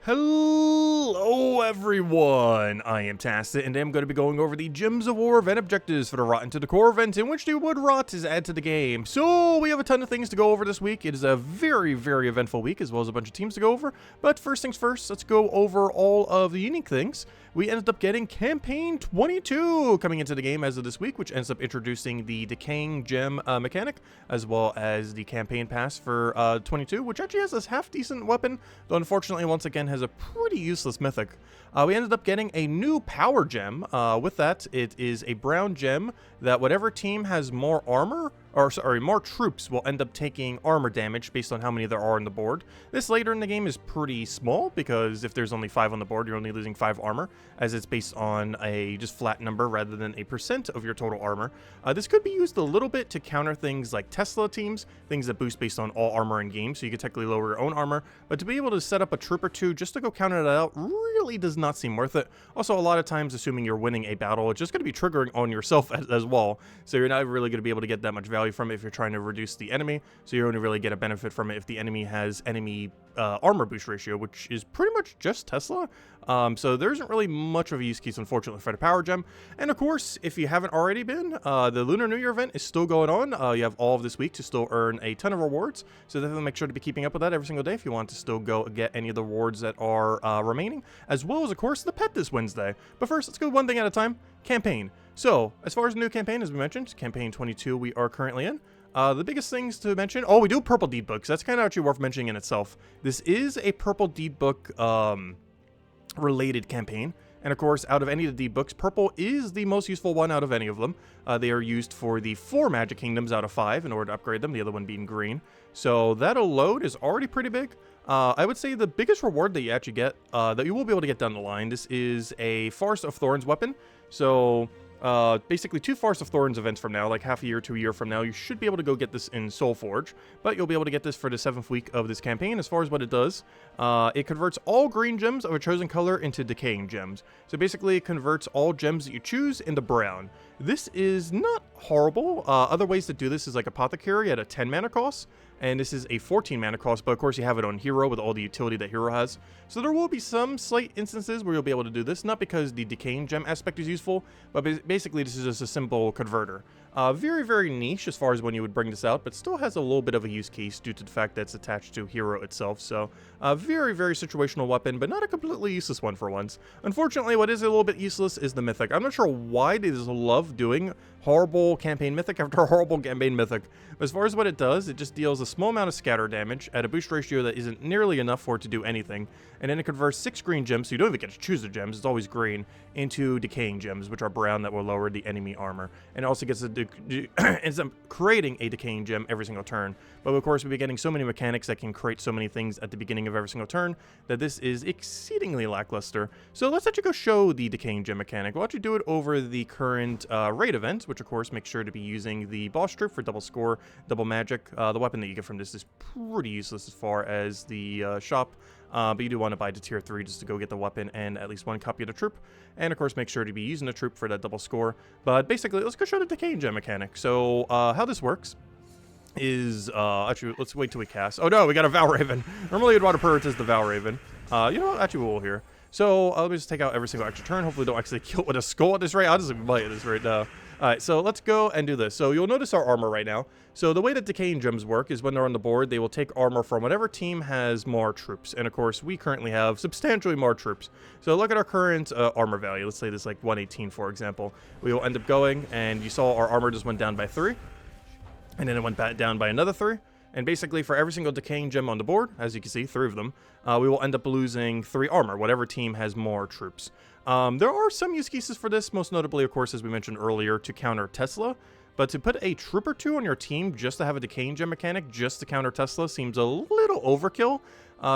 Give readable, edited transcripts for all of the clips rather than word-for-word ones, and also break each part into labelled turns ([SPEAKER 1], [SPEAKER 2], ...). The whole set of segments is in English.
[SPEAKER 1] Hello everyone, I am Tacit, and I'm going to be going over the Gems of War event objectives for the Rot into the Core event, in which the wood rot is added to the game. So we have a ton of things to go over this week. It is a very eventful week, as well as a bunch of teams to go over. But first things first, let's go over all of the unique things. We ended up getting Campaign 22 coming into the game as of this week, which ends up introducing the Decaying Gem mechanic, as well as the Campaign Pass for 22, which actually has this half-decent weapon, though unfortunately, once again, has a pretty useless mythic. We ended up getting a new Power Gem. With that, it is a brown gem that whatever team has more armor, or sorry, more troops will end up taking armor damage based on how many there are on the board. This later in the game is pretty small, because if there's only 5 on the board, you're only losing 5 armor, as it's based on a just flat number rather than a percent of your total armor. This could be used a little bit to counter things like Tesla teams, things that boost based on all armor in game, so you could technically lower your own armor, but to be able to set up a troop or two just to go counter that out really does not seem worth it. Also, a lot of times, assuming you're winning a battle, it's just going to be triggering on yourself as well, so you're not really going to be able to get that much value from it if you're trying to reduce the enemy, so you only really get a benefit from it if the enemy has enemy armor boost ratio, which is pretty much just Tesla. So there isn't really much of a use case, unfortunately, for the Power Gem. And of course, if you haven't already been, the Lunar New Year event is still going on. You have all of this week to still earn a ton of rewards, so definitely make sure to be keeping up with that every single day if you want to still go get any of the rewards that are remaining, as well as, of course, the pet this Wednesday. But first, let's go one thing at a time. Campaign. So, as far as the new campaign, as we mentioned, Campaign 22 we are currently in. The biggest things to mention, we do Purple Deed Books. That's kind of actually worth mentioning in itself. This is a Purple Deed Book related campaign. And of course, out of any of the deed books, purple is the most useful one out of any of them. They are used for the 4 magic kingdoms out of 5 in order to upgrade them, the other one being green. So that alone is already pretty big. I would say the biggest reward that you actually get, that you will be able to get down the line, this is a Forest of Thorns weapon. So basically 2 Forest of Thorns events from now, like half a year to a year from now, you should be able to go get this in Soulforge, but you'll be able to get this for the 7th week of this campaign. As far as what it does, it converts all green gems of a chosen color into decaying gems. So basically it converts all gems that you choose into brown. This is not horrible. Other ways to do this is like Apothecary at a 10 mana cost, and this is a 14 mana cost, but of course you have it on Hero with all the utility that Hero has. So there will be some slight instances where you'll be able to do this, not because the decaying gem aspect is useful, but basically this is just a simple converter. Very niche as far as when you would bring this out, but still has a little bit of a use case due to the fact that it's attached to Hero itself. So very situational weapon, but not a completely useless one for once. Unfortunately, what is a little bit useless is the mythic. I'm not sure why they just love doing horrible campaign mythic after horrible campaign mythic. But as far as what it does, it just deals a small amount of scatter damage at a boost ratio that isn't nearly enough for it to do anything. And then it converts 6 green gems, so you don't even get to choose the gems, it's always green, into decaying gems, which are brown, that will lower the enemy armor. And it also gets ends up creating a decaying gem every single turn. But of course, we'll be getting so many mechanics that can create so many things at the beginning of every single turn that this is exceedingly lackluster. So let's actually go show the decaying gem mechanic. We'll actually do it over the current raid event, which of course makes sure to be using the boss troop for double score, double magic. The weapon that you get from this is pretty useless as far as the shop. But you do want to buy to tier 3 just to go get the weapon and at least 1 copy of the troop. And of course, make sure to be using the troop for that double score. But basically, let's go show the decaying gem mechanic. So how this works is, actually, let's wait till we cast. Oh no, we got a Valraven. Normally you'd want to prioritize the Valraven. You know what, actually we will here. So let me just take out every single extra turn. Hopefully don't actually kill it with a skull at this rate. I'll just bite at this rate now. Alright, so let's go and do this. So you'll notice our armor right now. So the way that decaying gems work is when they're on the board, they will take armor from whatever team has more troops. And of course, we currently have substantially more troops. So look at our current armor value. Let's say this like 118, for example. We will end up going, and you saw our armor just went down by 3. And then it went back down by another 3. And basically, for every single decaying gem on the board, as you can see, 3 of them, we will end up losing 3 armor, whatever team has more troops. There are some use cases for this, most notably, of course, as we mentioned earlier, to counter Tesla. But to put a troop or 2 on your team just to have a decaying gem mechanic just to counter Tesla seems a little overkill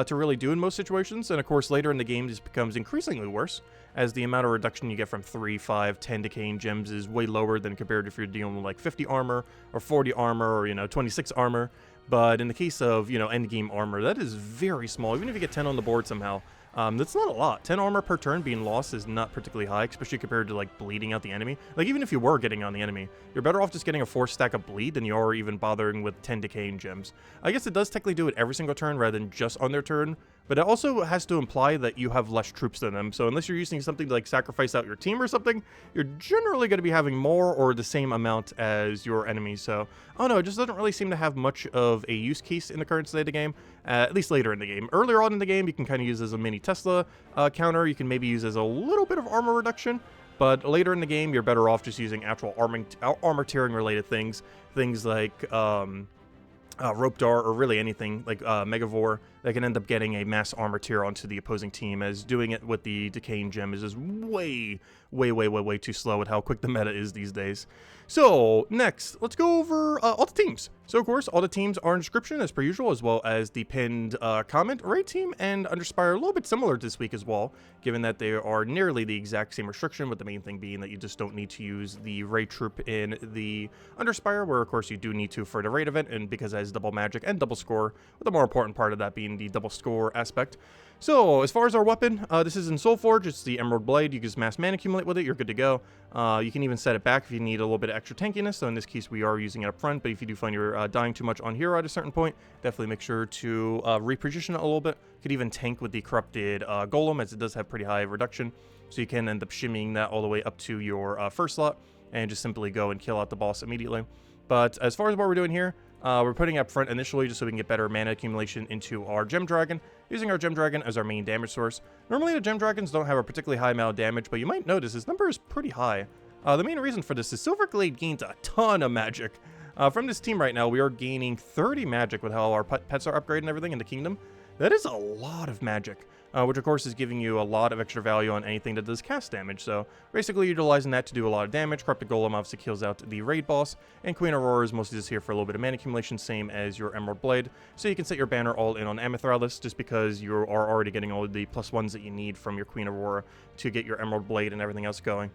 [SPEAKER 1] to really do in most situations. And of course, later in the game, this becomes increasingly worse, as the amount of reduction you get from 3, 5, 10 decaying gems is way lower than compared if you're dealing with like 50 armor or 40 armor or, 26 armor. But in the case of, end game armor, that is very small. Even if you get 10 on the board somehow, that's not a lot. 10 armor per turn being lost is not particularly high, especially compared to like bleeding out the enemy. Like even if you were getting on the enemy, you're better off just getting a 4 stack of bleed than you are even bothering with 10 decaying gems. I guess it does technically do it every single turn rather than just on their turn, but it also has to imply that you have less troops than them. So unless you're using something to like sacrifice out your team or something, you're generally going to be having more or the same amount as your enemies. So, oh no, it just doesn't really seem to have much of a use case in the current state of the game, at least later in the game. Earlier on in the game, you can kind of use as a mini Tesla counter. You can maybe use as a little bit of armor reduction. But later in the game, you're better off just using actual armor tearing related things like rope dart, or really anything like Megavore that can end up getting a mass armor tier onto the opposing team, as doing it with the decaying gem is just way too slow at how quick the meta is these days. So next, let's go over all the teams. So of course, all the teams are in description as per usual, as well as the pinned comment. Raid team and Underspire a little bit similar this week as well, given that they are nearly the exact same restriction, with the main thing being that you just don't need to use the raid troop in the Underspire, where of course you do need to for the raid event, and because it has double magic and double score, with the more important part of that being the double score aspect. So as far as our weapon, this is in Soulforge. It's the Emerald Blade. You can just mass mana accumulate with it. You're good to go. You can even set it back if you need a little bit of extra tankiness. So in this case, we are using it up front. But if you do find you're dying too much on hero at a certain point, definitely make sure to reposition it a little bit. You could even tank with the corrupted golem, as it does have pretty high reduction. So you can end up shimmying that all the way up to your first slot and just simply go and kill out the boss immediately. But as far as what we're doing here, we're putting up front initially just so we can get better mana accumulation into our Gem Dragon, using our Gem Dragon as our main damage source. Normally the Gem Dragons don't have a particularly high amount of damage, but you might notice his number is pretty high. The main reason for this is Silverglade gains a ton of magic. From this team right now, we are gaining 30 magic with how our pets are upgraded and everything in the kingdom. That is a lot of magic, which of course is giving you a lot of extra value on anything that does cast damage. So basically utilizing that to do a lot of damage. Corrupted Golem obviously kills out the raid boss, and Queen Aurora is mostly just here for a little bit of mana accumulation, same as your Emerald Blade. So you can set your banner all in on Amethyst, just because you are already getting all the +1s that you need from your Queen Aurora to get your Emerald Blade and everything else going.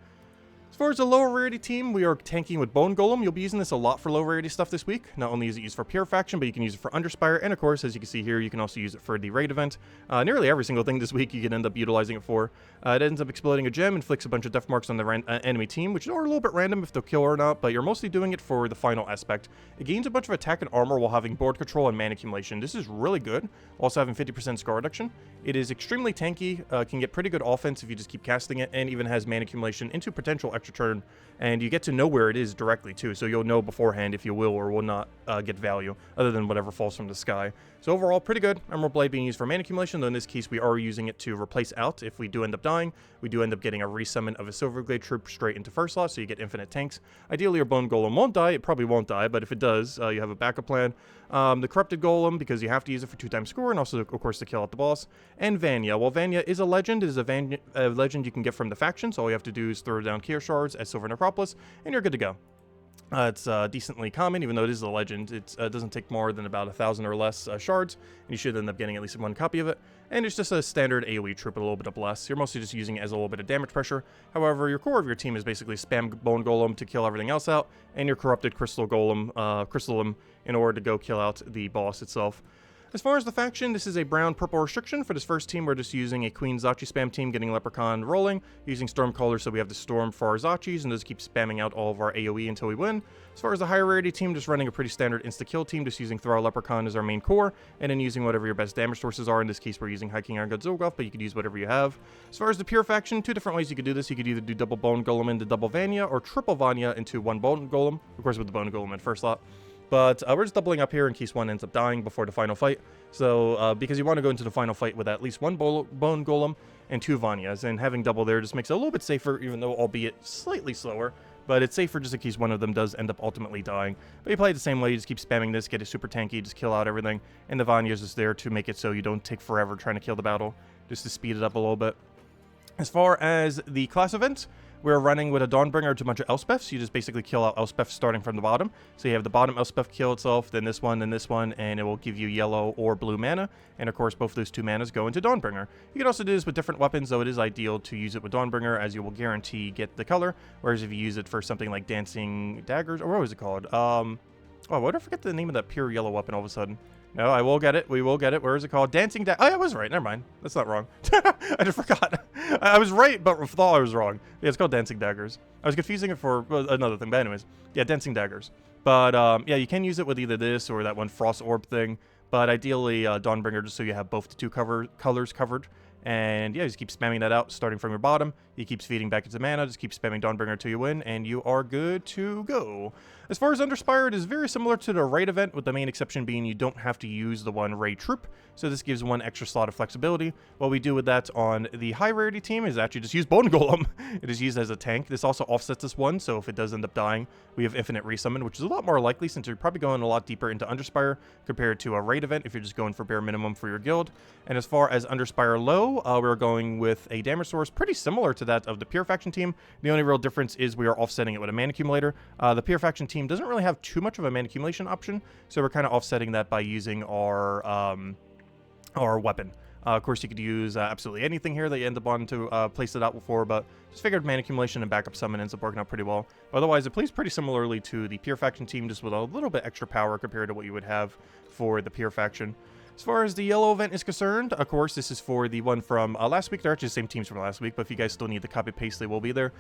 [SPEAKER 1] As far as the lower rarity team, we are tanking with Bone Golem. You'll be using this a lot for low rarity stuff this week. Not only is it used for Pure Faction, but you can use it for Underspire, and of course, as you can see here, you can also use it for the raid event. Nearly every single thing this week you can end up utilizing it for. It ends up exploding a gem, inflicts a bunch of death marks on the enemy team, which are a little bit random if they'll kill or not, but you're mostly doing it for the final aspect. It gains a bunch of attack and armor while having board control and mana accumulation. This is really good, also having 50% score reduction. It is extremely tanky, can get pretty good offense if you just keep casting it, and even has mana accumulation into potential extra turn. And you get to know where it is directly too, so you'll know beforehand if you will or will not get value, other than whatever falls from the sky. So overall, pretty good. Emerald Blade being used for mana accumulation, though in this case we are using it to replace out. If we do end up dying, we do end up getting a resummon of a Silverglade troop straight into first slot, so you get infinite tanks. Ideally, your Bone Golem won't die. It probably won't die, but if it does, you have a backup plan. The Corrupted Golem, because you have to use it for 2 times score, and also, of course, to kill out the boss. And Vanya. Well, Vanya is a legend. It is a legend you can get from the faction, so all you have to do is throw down Kier Shards at Silver Necropolis, and you're good to go. It's decently common, even though it is a legend. It doesn't take more than about 1,000 or less shards, and you should end up getting at least 1 copy of it. And it's just a standard AoE troop with a little bit of bless. You're mostly just using it as a little bit of damage pressure. However, your core of your team is basically spam Bone Golem to kill everything else out, and your Corrupted Crystal Golem, Crystalum, in order to go kill out the boss itself. As far as the faction, this is a brown-purple restriction. For this first team, we're just using a Queen Zachi spam team, getting Leprechaun rolling, using Stormcaller, so we have the Storm for our Zachis, and just keep spamming out all of our AoE until we win. As far as the higher rarity team, just running a pretty standard insta-kill team, just using Thrall Leprechaun as our main core, and then using whatever your best damage sources are. In this case, we're using High King Iron God Zolgoth, but you could use whatever you have. As far as the pure faction, 2 different ways you could do this. You could either do double Bone Golem into double Vanya, or triple Vanya into 1 Bone Golem, of course with the Bone Golem in first slot. But we're just doubling up here in case one ends up dying before the final fight. So, because you want to go into the final fight with at least 1 Bone Golem and 2 Vanyas, and having double there just makes it a little bit safer, even though albeit slightly slower. But it's safer just in case one of them does end up ultimately dying. But you play it the same way, you just keep spamming this, get it super tanky, just kill out everything. And the Vanya's just there to make it so you don't take forever trying to kill the battle, just to speed it up a little bit. As far as the class events, we're running with a Dawnbringer to a bunch of Elspeths. You just basically kill out Elspeth starting from the bottom. So you have the bottom Elspeth kill itself, then this one, and it will give you yellow or blue mana. And of course, both of those 2 manas go into Dawnbringer. You can also do this with different weapons, though it is ideal to use it with Dawnbringer, as you will guarantee get the color. Whereas if you use it for something like Dancing Daggers, or what was it called? Oh, why did I forget the name of that pure yellow weapon all of a sudden? No, I will get it. We will get it. Where is it called? Dancing Oh, I was right. Never mind. That's not wrong. I just forgot. I was right, but thought I was wrong. Yeah, it's called Dancing Daggers. I was confusing it for another thing, but anyways. Yeah, Dancing Daggers. But, yeah, you can use it with either this or that one Frost Orb thing. but ideally Dawnbringer, just so you have both the two colors covered. And yeah, just keep spamming that out, starting from your bottom. He keeps feeding back into mana, just keep spamming Dawnbringer till you win, and you are good to go. As far as Underspire, it is very similar to the raid event, with the main exception being you don't have to use the one raid troop, so this gives one extra slot of flexibility. What we do with that on the high rarity team is actually just use Bone Golem. It is used as a tank. This also offsets this one, so if it does end up dying, we have infinite resummon, which is a lot more likely since you're probably going a lot deeper into Underspire compared to a raid event if you're just going for bare minimum for your guild. And as far as Underspire low, we're going with a damage source pretty similar to that of the Pure Faction team. The only real difference is we are offsetting it with a mana accumulator. The Pure Faction team doesn't really have too much of a mana accumulation option, so we're kind of offsetting that by using our weapon. Of course, you could use absolutely anything here that you end up on to place it out before, but just figured mana accumulation and backup summon ends up working out pretty well. Otherwise, it plays pretty similarly to the Pure Faction team, just with a little bit extra power compared to what you would have for the Pure Faction. As far as the yellow event is concerned, of course, this is for the one from last week. They're actually the same teams from last week, but if you guys still need the copy-paste, they will be there.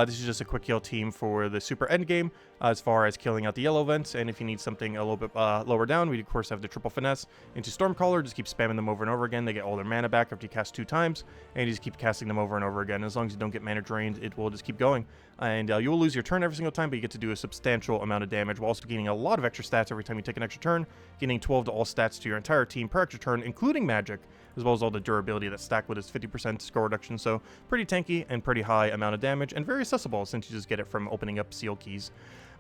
[SPEAKER 1] This is just a quick kill team for the super end game as far as killing out the yellow events, and if you need something a little bit lower down, we, of course, have the triple finesse into Stormcaller. Just keep spamming them over and over again. They get all their mana back after you cast 2 times, and you just keep casting them over and over again. As long as you don't get mana drained, it will just keep going. And you will lose your turn every single time, but you get to do a substantial amount of damage while also gaining a lot of extra stats every time you take an extra turn, gaining 12 to all stats to your entire team per extra turn, including magic, as well as all the durability that's stacked with its 50% score reduction. So pretty tanky and pretty high amount of damage, and very accessible since you just get it from opening up seal keys.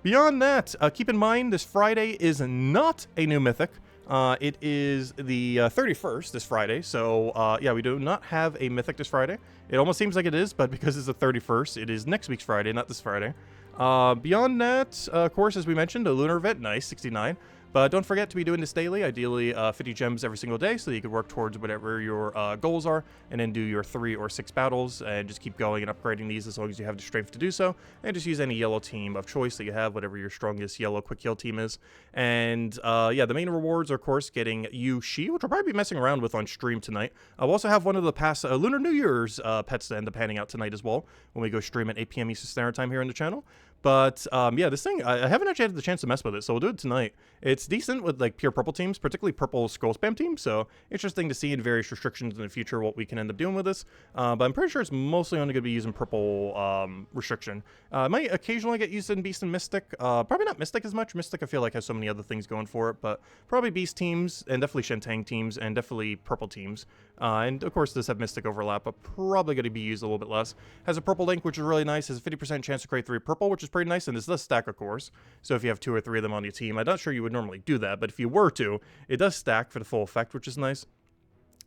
[SPEAKER 1] Beyond that, keep in mind this Friday is not a new mythic. It is the 31st this Friday, so yeah, we do not have a mythic this Friday. It almost seems like it is, but because it's the 31st, it is next week's Friday, not this Friday. Beyond that, of course, as we mentioned, the Lunar event, nice, 69. But don't forget to be doing this daily, ideally 50 gems every single day, so that you can work towards whatever your goals are, and then do your 3 or 6 battles, and just keep going and upgrading these as long as you have the strength to do so. And just use any yellow team of choice that you have, whatever your strongest yellow quick kill team is. And yeah, the main rewards are, of course, getting She, which we'll probably be messing around with on stream tonight. We'll also have one of the past Lunar New Year's pets to end up handing out tonight as well, when we go stream at 8 p.m. Eastern Standard Time here on the channel. But yeah, this thing, I haven't actually had the chance to mess with it, so we'll do it tonight. It's decent with like pure purple teams, particularly purple scroll spam teams, so interesting to see in various restrictions in the future what we can end up doing with this. But I'm pretty sure it's mostly only going to be using purple restriction. It might occasionally get used in Beast and Mystic. Probably not Mystic as much. Mystic I feel like has so many other things going for it, but probably Beast teams, and definitely Shentang teams, and definitely purple teams. And of course, this have Mystic overlap, but probably going to be used a little bit less. Has a purple link, which is really nice. Has a 50% chance to create 3 purple, which is pretty nice, and this does stack, of course. So if you have 2 or 3 of them on your team, I'm not sure you would normally do that, but if you were to, it does stack for the full effect, which is nice.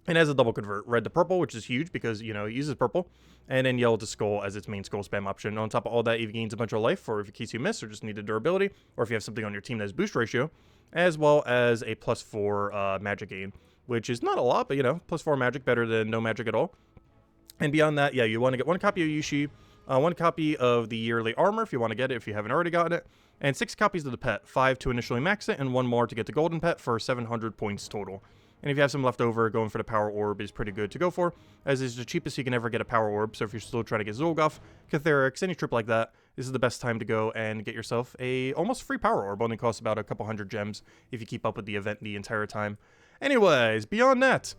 [SPEAKER 1] And has a double convert, red to purple, which is huge because, you know, it uses purple, and then yellow to skull as its main skull spam option. On top of all that, it gains a bunch of life for in case you miss or just need a durability, or if you have something on your team that has boost ratio, as well as a +4 magic gain, which is not a lot, but, you know, +4 magic, better than no magic at all. And beyond that, yeah, you want to get 1 copy of Yushi, 1 copy of the yearly armor if you want to get it, if you haven't already gotten it, and 6 copies of the pet, 5 to initially max it, and 1 more to get the golden pet for 700 points total. And if you have some left over, going for the power orb is pretty good to go for, as it's the cheapest you can ever get a power orb. So if you're still trying to get Zolgoth, Catherix, any trip like that, this is the best time to go and get yourself a almost free power orb. Only costs about a couple hundred gems if you keep up with the event the entire time. Anyways, beyond that,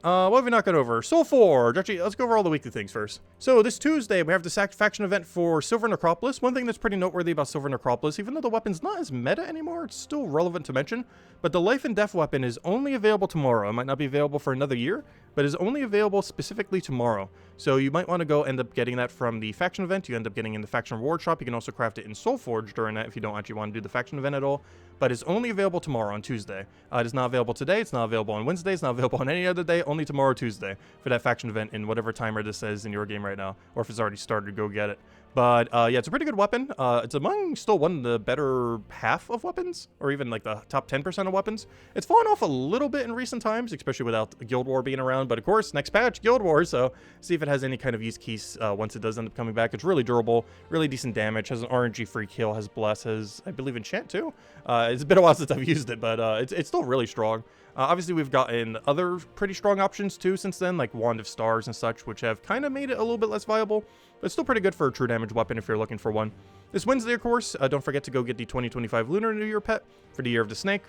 [SPEAKER 1] what have we not gone over? Soul Forge. Actually, let's go over all the weekly things first. So this Tuesday, we have the faction event for Silver Necropolis. One thing that's pretty noteworthy about Silver Necropolis, even though the weapon's not as meta anymore, it's still relevant to mention, but the Life and Death weapon is only available tomorrow. It might not be available for another year, but is only available specifically tomorrow. So you might want to go end up getting that from the faction event. You end up getting in the faction reward shop. You can also craft it in Soul Forge during that if you don't actually want to do the faction event at all. But it's only available tomorrow on Tuesday. It is not available today. It's not available on Wednesday. It's not available on any other day. Only tomorrow, Tuesday, for that faction event in whatever timer this says in your game right now, or if it's already started, go get it. But yeah, it's a pretty good weapon. It's among still one of the better half of weapons, or even like the top 10% of weapons. It's fallen off a little bit in recent times, especially without Guild War being around. But of course, next patch, Guild War, so see if it has any kind of use keys once it does end up coming back. It's really durable, really decent damage, has an RNG-free kill, has Bless, has, I believe, Enchant too. It's been a while since I've used it, but it's still really strong. Obviously, we've gotten other pretty strong options too since then, like Wand of Stars and such, which have kind of made it a little bit less viable, but still pretty good for a true damage weapon if you're looking for one. This Wednesday, of course, don't forget to go get the 2025 Lunar New Year pet for the Year of the Snake.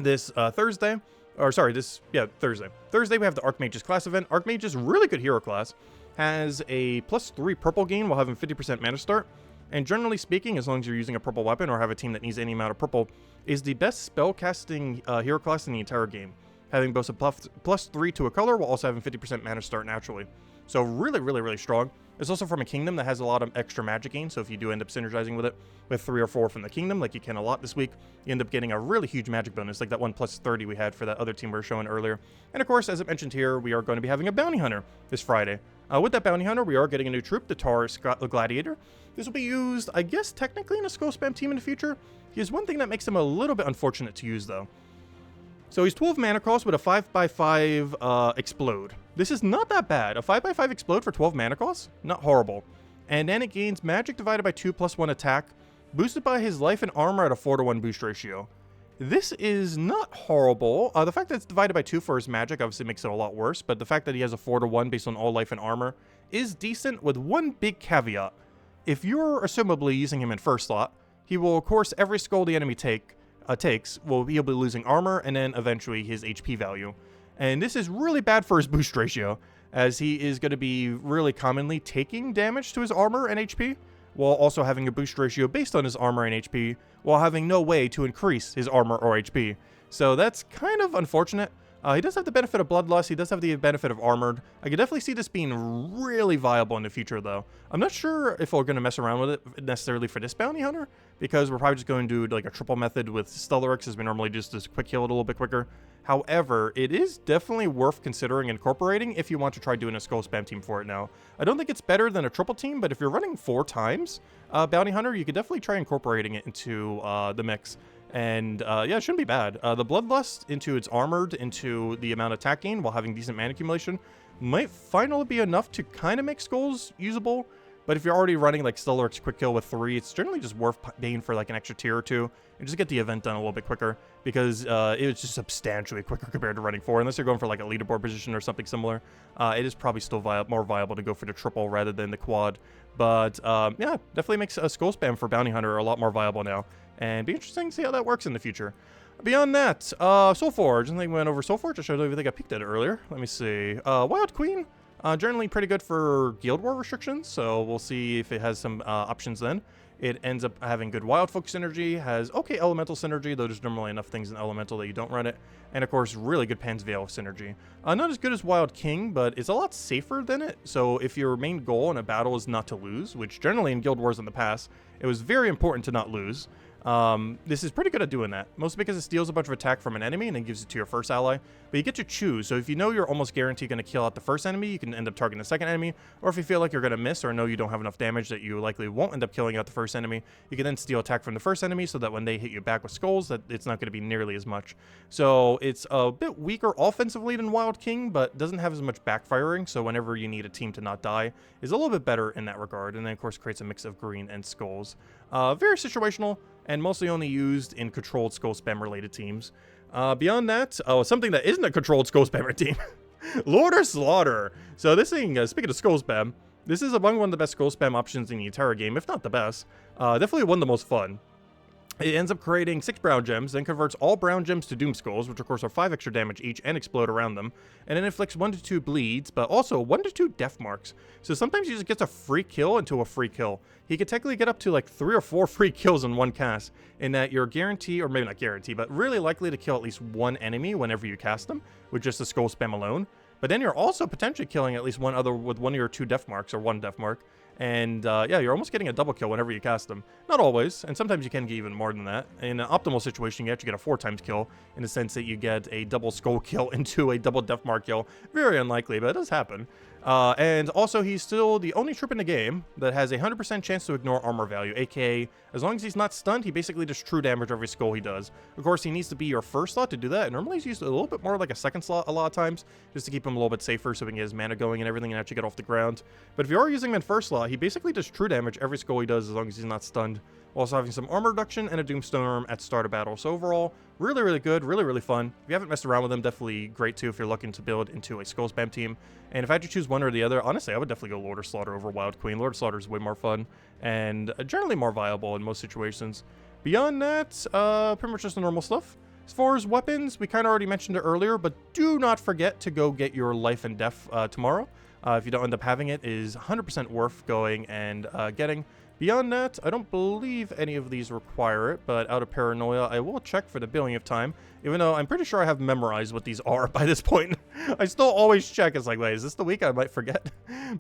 [SPEAKER 1] this Thursday. Or sorry, Thursday. Thursday we have the Archmage's class event. Archmage's really good hero class. Has a +3 purple gain while having 50% mana start. And generally speaking, as long as you're using a purple weapon or have a team that needs any amount of purple, is the best spell casting hero class in the entire game. Having both a +3 to a color while also having 50% mana start naturally. So really strong. It's also from a kingdom that has a lot of extra magic gain, so if you do end up synergizing with it with 3 or 4 from the kingdom, like you can a lot this week, you end up getting a really huge magic bonus, like that one +30 we had for that other team we were showing earlier. And of course, as I mentioned here, we are going to be having a bounty hunter this Friday. With that bounty hunter, we are getting a new troop, the Taurus Gladiator. This will be used, I guess, technically in a skull spam team in the future. Here's one thing that makes him a little bit unfortunate to use, though. So he's 12 mana cost with a 5/5 explode. This is not that bad. A 5/5 explode for 12 mana cost? Not horrible. And then it gains magic divided by 2 +1 attack, boosted by his life and armor at a 4-to-1 boost ratio. This is not horrible. The fact that it's divided by 2 for his magic obviously makes it a lot worse, but the fact that he has a 4-to-1 based on all life and armor is decent, with one big caveat. If you're assumably using him in first slot, he will, of course, every skull the enemy takes, he'll be losing armor and then eventually his HP value. And this is really bad for his boost ratio, as he is going to be really commonly taking damage to his armor and HP, while also having a boost ratio based on his armor and HP, while having no way to increase his armor or HP. So that's kind of unfortunate. He does have the benefit of Bloodlust, he does have the benefit of Armored. I could definitely see this being really viable in the future, though. I'm not sure if we're going to mess around with it necessarily for this Bounty Hunter, because we're probably just going to do like a triple method with Stellaryx, as we normally just quick heal it a little bit quicker. However, it is definitely worth considering incorporating if you want to try doing a skull spam team for it now. I don't think it's better than a triple team, but if you're running 4 times Bounty Hunter, you could definitely try incorporating it into the mix. And yeah, it shouldn't be bad. The Bloodlust into its Armored, into the amount of attack gain while having decent mana accumulation might finally be enough to kind of make skulls usable. But if you're already running like Stellaryx quick kill with 3, it's generally just worth paying for like an extra tier or 2 and just get the event done a little bit quicker, because it's just substantially quicker compared to running 4. Unless you're going for like a leaderboard position or something similar, it is probably still more viable to go for the triple rather than the quad. But yeah, definitely makes a skull spam for Bounty Hunter a lot more viable now, and be interesting to see how that works in the future. Beyond that, Soulforge. I think we went over Soulforge. I showed you, I think I peeked at it earlier. Let me see. Wild Queen. Generally pretty good for Guild War restrictions, so we'll see if it has some options then. It ends up having good Wild Folk synergy, has okay Elemental synergy, though there's normally enough things in Elemental that you don't run it, and of course really good Pan's Veil synergy. Not as good as Wild King, but it's a lot safer than it, so if your main goal in a battle is not to lose, which generally in Guild Wars in the past, it was very important to not lose, this is pretty good at doing that, mostly because it steals a bunch of attack from an enemy and then gives it to your first ally, but you get to choose. So if you know you're almost guaranteed going to kill out the first enemy, you can end up targeting the second enemy, or if you feel like you're going to miss or know you don't have enough damage that you likely won't end up killing out the first enemy, you can then steal attack from the first enemy so that when they hit you back with skulls, that it's not going to be nearly as much. So it's a bit weaker offensively than Wild King, but doesn't have as much backfiring, so whenever you need a team to not die is a little bit better in that regard, and then of course creates a mix of green and skulls. Very situational, and mostly only used in controlled skull spam related teams. Beyond that, something that isn't a controlled skull spammer team, Lunar Slaughter. So this thing, speaking of skull spam, this is among one of the best skull spam options in the entire game, if not the best. Definitely one of the most fun. It ends up creating 6 brown gems, then converts all brown gems to Doom Skulls, which of course are 5 extra damage each and explode around them, and then inflicts 1 to 2 bleeds, but also 1 to 2 death marks. So sometimes he just gets a free kill into a free kill. He could technically get up to like 3 or 4 free kills in one cast, in that you're guaranteed, or maybe not guaranteed, but really likely to kill at least 1 enemy whenever you cast them, with just a skull spam alone. But then you're also potentially killing at least one other with 1 of your 2 death marks, or 1 death mark. And yeah, you're almost getting a double kill whenever you cast them. Not always, and sometimes you can get even more than that. In an optimal situation, you actually get a 4 times kill, in the sense that you get a double skull kill into a double death mark kill. Very unlikely, but it does happen. And also, he's still the only troop in the game that has a 100% chance to ignore armor value, aka, as long as he's not stunned, he basically does true damage every skull he does. Of course, he needs to be your first slot to do that, and normally he's used a little bit more like a second slot a lot of times, just to keep him a little bit safer so he can get his mana going and everything and actually get off the ground. But if you are using him in first slot, he basically does true damage every skull he does as long as he's not stunned, while also having some armor reduction and a Doomstorm at start of battle. So overall, really, really good, really, really fun. If you haven't messed around with him, definitely great too if you're looking to build into a skull spam team. And if I had to choose one or the other, honestly, I would definitely go Lunar Slaughter over Wild Queen. Lunar Slaughter is way more fun and generally more viable in most situations. Beyond that, pretty much just the normal stuff. As far as weapons, we kind of already mentioned it earlier, but do not forget to go get your life and death tomorrow. If you don't end up having it, is 100% worth going and getting. Beyond that, I don't believe any of these require it, but out of paranoia, I will check for the billionth time, even though I'm pretty sure I have memorized what these are by this point. I still always check. It's like, wait, is this the week? I might forget.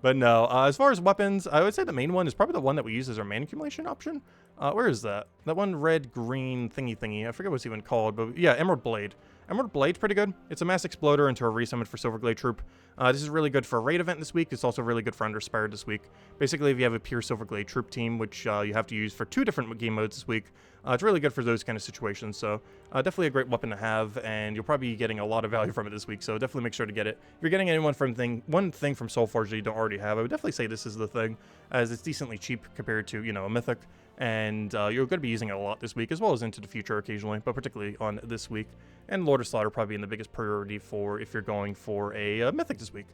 [SPEAKER 1] But no, as far as weapons, I would say the main one is probably the one that we use as our mana accumulation option. Where is that? That one red-green thingy. I forget what it's even called, but yeah, Emerald Blade. Emerald Blade's pretty good. It's a mass exploder into a resummon for Silverglade Troop. This is really good for a raid event this week. It's also really good for Underspired this week. Basically, if you have a pure Silverglade Troop team, which you have to use for 2 different game modes this week, it's really good for those kind of situations. So definitely a great weapon to have, and you'll probably be getting a lot of value from it this week. So definitely make sure to get it. If you're getting one thing from Soulforge that you don't already have, I would definitely say this is the thing, as it's decently cheap compared to, you know, a Mythic. And you're going to be using it a lot this week, as well as into the future occasionally, but particularly on this week. And Lord of Slaughter probably being the biggest priority for if you're going for a Mythic this week.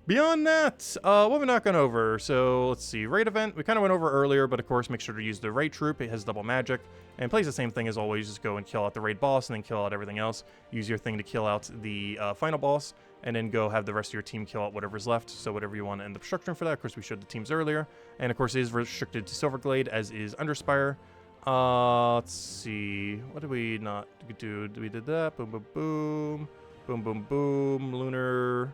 [SPEAKER 1] Beyond that, what have we not gone over? So let's see, raid event, we kind of went over earlier, but of course make sure to use the raid troop. It has double magic and plays the same thing as always. Just go and kill out the raid boss and then kill out everything else. Use your thing to kill out the final boss, and then go have the rest of your team kill out whatever's left. So whatever you want to end up structuring for that. Of course, we showed the teams earlier, and of course it is restricted to Silverglade, as is Underspire. Let's see, what did we not do? We did that. Boom, boom, boom, boom, boom, boom. Lunar.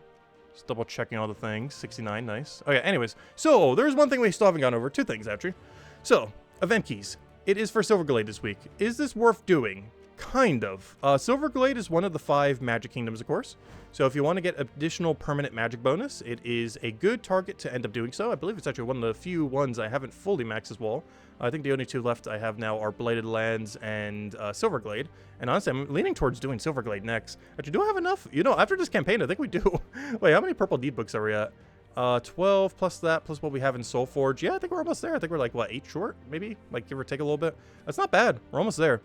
[SPEAKER 1] Just double checking all the things. 69, nice. Okay, anyways, so there's one thing we still haven't gone over. 2 things, actually. So, event keys. It is for Silverglade this week. Is this worth doing? Kind of. Silverglade is one of the 5 magic kingdoms, of course. So if you want to get additional permanent magic bonus, it is a good target to end up doing so. I believe it's actually one of the few ones I haven't fully maxed as well. I think the only 2 left I have now are Blighted Lands and Silverglade. And honestly, I'm leaning towards doing Silverglade next. Actually, do I have enough? You know, after this campaign, I think we do. Wait, how many purple deed books are we at? 12 plus that, plus what we have in Soulforge. Yeah, I think we're almost there. I think we're like, what, 8 short? Maybe? Like, give or take a little bit. That's not bad. We're almost there.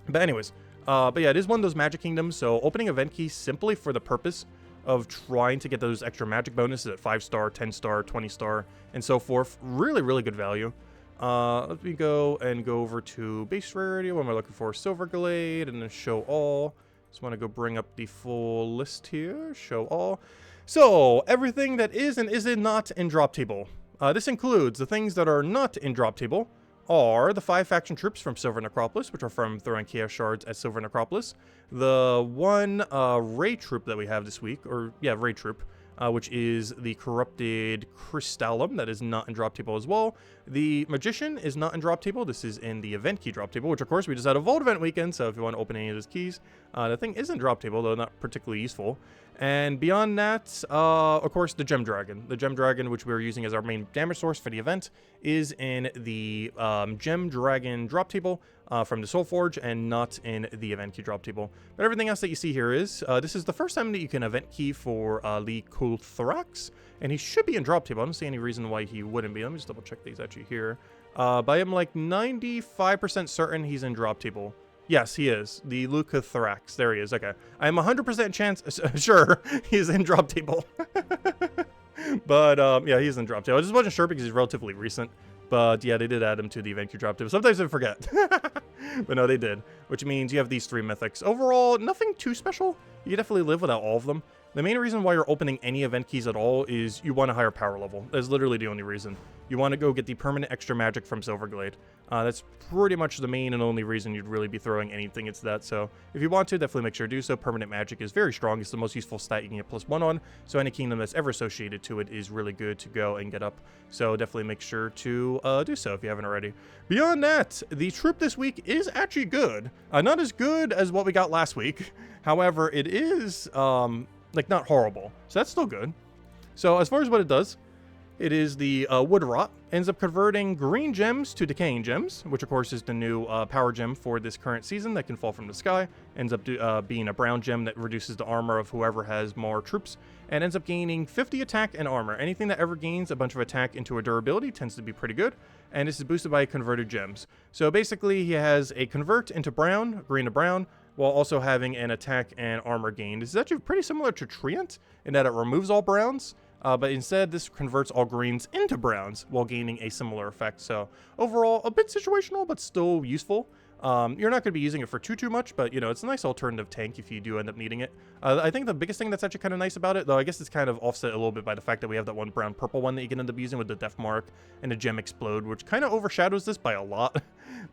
[SPEAKER 1] But anyways, but yeah, it is one of those magic kingdoms. So opening event keys simply for the purpose of trying to get those extra magic bonuses at 5-star, 10-star, 20-star, and so forth. Really, really good value. Let me go over to base rarity. What am I looking for? Silverglade, and then show all. Just want to go bring up the full list here. Show all. So everything that is and isn't not in drop table. This includes the things that are not in drop table. Are the 5 faction troops from Silver Necropolis, which are from throwing Chaos Shards at Silver Necropolis. The 1 raid troop that we have this week, or yeah, raid troop, which is the Corrupted Crystallum, that is not in drop table as well. The Magician is not in drop table. This is in the event key drop table, which of course we just had a Vault event weekend, so if you want to open any of those keys, the thing is in drop table, though not particularly useful. And beyond that, of course, the Gem Dragon. The Gem Dragon, which we're using as our main damage source for the event, is in the Gem Dragon drop table from the Soulforge, and not in the event key drop table. But everything else that you see here is, this is the first time that you can event key for Lee Kulthrax, and he should be in drop table. I don't see any reason why he wouldn't be. Let me just double check these actually here. But I'm like 95% certain he's in drop table. Yes, he is. The Lucathrax. There he is. Okay. I'm 100% chance sure he's in drop table. But yeah, he's in drop table. I just wasn't sure because he's relatively recent. But yeah, they did add him to the event queue drop table. Sometimes I forget. But no, they did. Which means you have these 3 mythics. Overall, nothing too special. You can definitely live without all of them. The main reason why you're opening any event keys at all is you want a higher power level. That's literally the only reason. You want to go get the permanent extra magic from Silverglade. That's pretty much the main and only reason you'd really be throwing anything into that. So if you want to, definitely make sure to do so. Permanent magic is very strong. It's the most useful stat you can get +1 on. So any kingdom that's ever associated to it is really good to go and get up. So definitely make sure to do so if you haven't already. Beyond that, the troop this week is actually good. Not as good as what we got last week. However, it is like not horrible. So that's still good. So as far as what it does, it is the Wood Rot. Ends up converting green gems to decaying gems, which of course is the new power gem for this current season that can fall from the sky. Ends up being a brown gem that reduces the armor of whoever has more troops, and ends up gaining 50 attack and armor. Anything that ever gains a bunch of attack into a durability tends to be pretty good, and this is boosted by converted gems. So basically he has a convert into brown, green to brown, while also having an attack and armor gain. This is actually pretty similar to Treant in that it removes all browns, but instead this converts all greens into browns while gaining a similar effect. So overall, a bit situational, but still useful. You're not going to be using it for too much, but, you know, it's a nice alternative tank if you do end up needing it. I think the biggest thing that's actually kind of nice about it, though I guess it's kind of offset a little bit by the fact that we have that one brown-purple one that you can end up using with the Death Mark and the Gem Explode, which kind of overshadows this by a lot.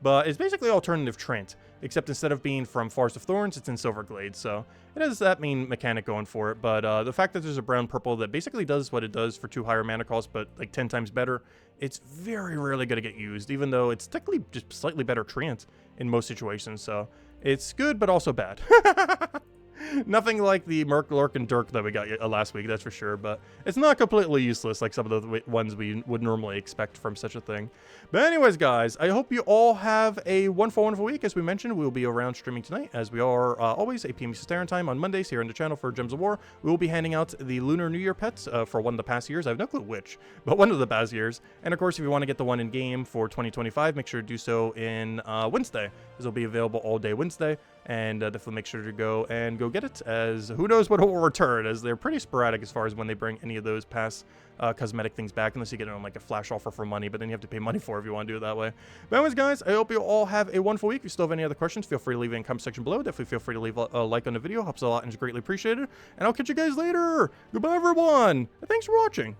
[SPEAKER 1] But it's basically alternative Trent, except instead of being from Forest of Thorns, it's in Silverglade, so it has that main mechanic going for it. But the fact that there's a brown-purple that basically does what it does for 2 higher mana costs, but like 10 times better, it's very rarely going to get used, even though it's technically just slightly better Trent in most situations, so it's good, but also bad. Nothing like the Merc, Lurk, and Dirk that we got last week, that's for sure, but it's not completely useless like some of the ones we would normally expect from such a thing. But anyways, guys, I hope you all have a wonderful week. As we mentioned, we'll be around streaming tonight, as we are always, 8 p.m. Eastern Standard Time on Mondays here on the channel for Gems of War. We will be handing out the Lunar New Year pets for one of the past years. I have no clue which, but one of the past years. And of course, if you want to get the one in game for 2025, make sure to do so in Wednesday, as it'll be available all day Wednesday. And definitely make sure to go get it, as who knows what it will return, as they're pretty sporadic as far as when they bring any of those past cosmetic things back, unless you get it on like a flash offer for money, but then you have to pay money for it if you want to do it that way. But anyways, guys, I hope you all have a wonderful week. If you still have any other questions, feel free to leave it in the comment section below. Definitely feel free to leave a like on the video, helps a lot and is greatly appreciated. And I'll catch you guys later. Goodbye, everyone, and thanks for watching.